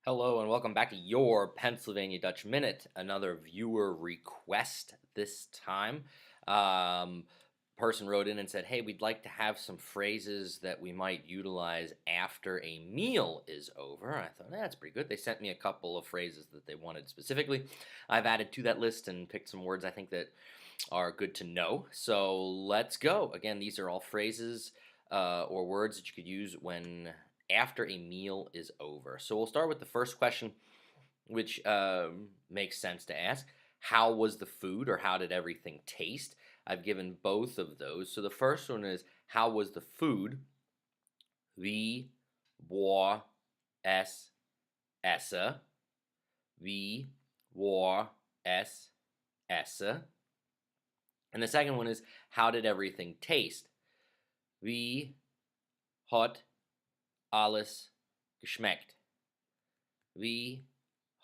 Hello and welcome back to your Pennsylvania Dutch Minute. Another viewer request this time. Person wrote in and said, "Hey, we'd like to have some phrases that we might utilize after a meal is over." I thought that's pretty good. They sent me a couple of phrases that they wanted specifically. I've added to that list and picked some words I think that are good to know. So let's go. Again, these are all phrases or words that you could use when after a meal is over. So we'll start with the first question, which makes sense to ask. How was the food, or how did everything taste? I've given both of those. So the first one is, how was the food? Wie war es esse? Wie war es esse? And the second one is, how did everything taste? Wie hat alles gschmeckt? Wie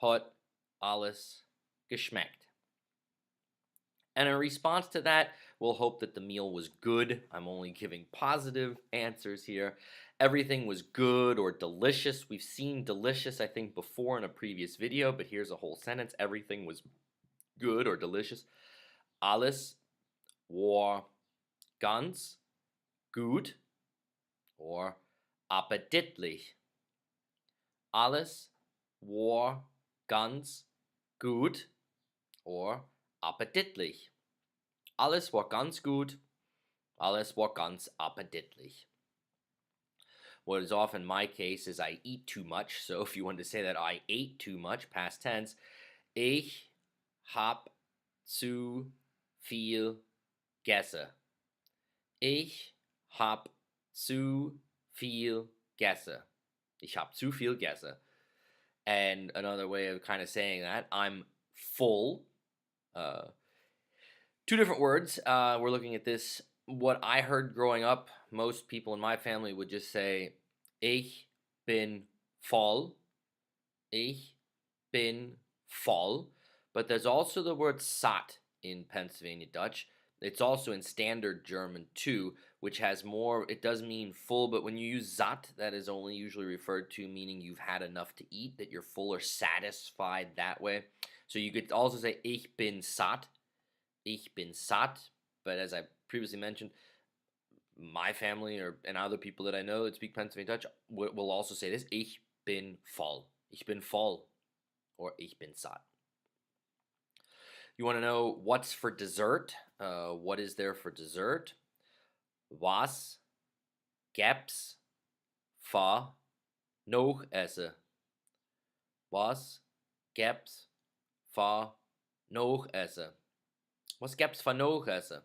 hat alles gschmeckt? And in response to that, we'll hope that the meal was good. I'm only giving positive answers here. Everything was good or delicious. We've seen delicious, I think, before in a previous video, but here's a whole sentence. Everything was good or delicious. Alles war ganz gut or appeditlich. Alles war ganz gut or appeditlich. Alles war ganz gut. Alles war ganz appeditlich. What is often my case is I eat too much. So if you want to say that I ate too much, past tense, ich hab zu viel gesse. Ich hab zu viel gesse. Ich hab zu viel gesse. And another way of kind of saying that, I'm full. Two different words. We're looking at this. What I heard growing up, most people in my family would just say, ich bin voll. Ich bin voll. But there's also the word satt in Pennsylvania Dutch. It's also in standard German too, which has more, it does mean full, but when you use satt, that is only usually referred to meaning you've had enough to eat, that you're full or satisfied that way. So you could also say, ich bin satt. Ich bin satt. But as I previously mentioned, my family and other people that I know that speak Pennsylvania Dutch will also say this, ich bin voll. Ich bin voll. Or ich bin satt. You want to know what's for dessert? What is there for dessert? Was gäb's für Nochesse? Was gäb's für Nochesse? Was gäb's für Nochesse?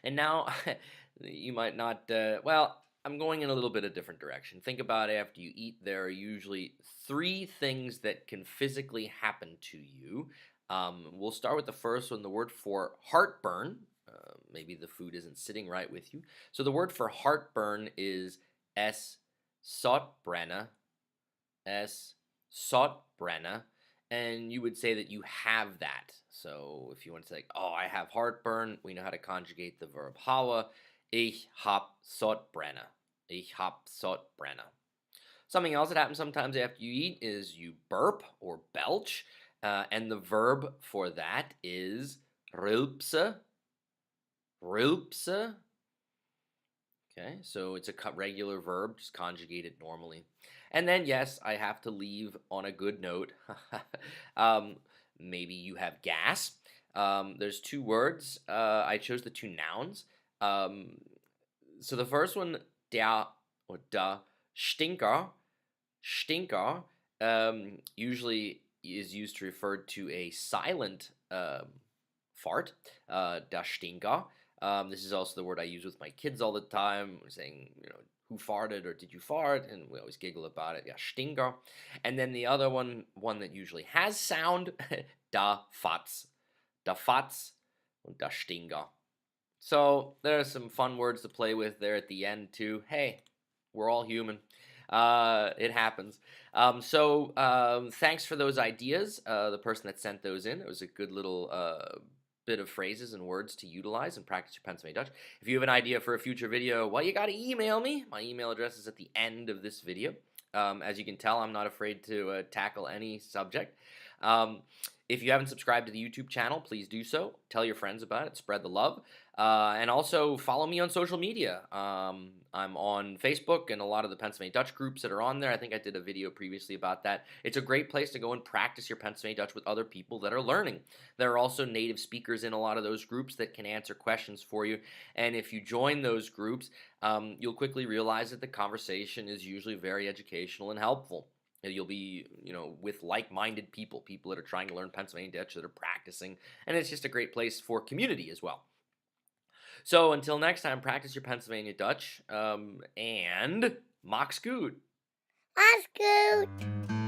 And now, you might not, well, I'm going in a little bit of different direction. Think about it, after you eat, there are usually three things that can physically happen to you. We'll start with the first one, the word for heartburn. Maybe the food isn't sitting right with you. So the word for heartburn is Sodbrenne. Sodbrenne. And you would say that you have that. So if you want to say, oh, I have heartburn, we know how to conjugate the verb habe. Ich hab Sodbrenne. Ich hab Sodbrenne. Something else that happens sometimes after you eat is you burp or belch. And the verb for that is rülpse. Rülpse. Okay, so it's a regular verb, just conjugate it normally. And then, yes, I have to leave on a good note. Maybe you have gas. There's two words. I chose the two nouns. So the first one, der or da Schtinker. Schtinker usually is used to refer to a silent fart. Da Stinker. This is also the word I use with my kids all the time, saying, who farted or did you fart? And we always giggle about it. Yeah, Schtinker. And then the other one that usually has sound, da Fatz. Da Fatz und da Stinker. So there are some fun words to play with there at the end too. Hey, we're all human. It happens. Thanks for those ideas. The person that sent those in, it was a good little bit of phrases and words to utilize and practice your Pennsylvania Dutch. If you have an idea for a future video, well, you got to email me. My email address is at the end of this video. As you can tell, I'm not afraid to tackle any subject. Um, if you haven't subscribed to the YouTube channel, please do so. Tell your friends about it. Spread the love. And also follow me on social media. I'm on Facebook and a lot of the Pennsylvania Dutch groups that are on there. I think I did a video previously about that. It's a great place to go and practice your Pennsylvania Dutch with other people that are learning. There are also native speakers in a lot of those groups that can answer questions for you. And if you join those groups, you'll quickly realize that the conversation is usually very educational and helpful. You'll be, with like-minded people, people that are trying to learn Pennsylvania Dutch, that are practicing, and it's just a great place for community as well. So until next time, practice your Pennsylvania Dutch, and max goed. That's good.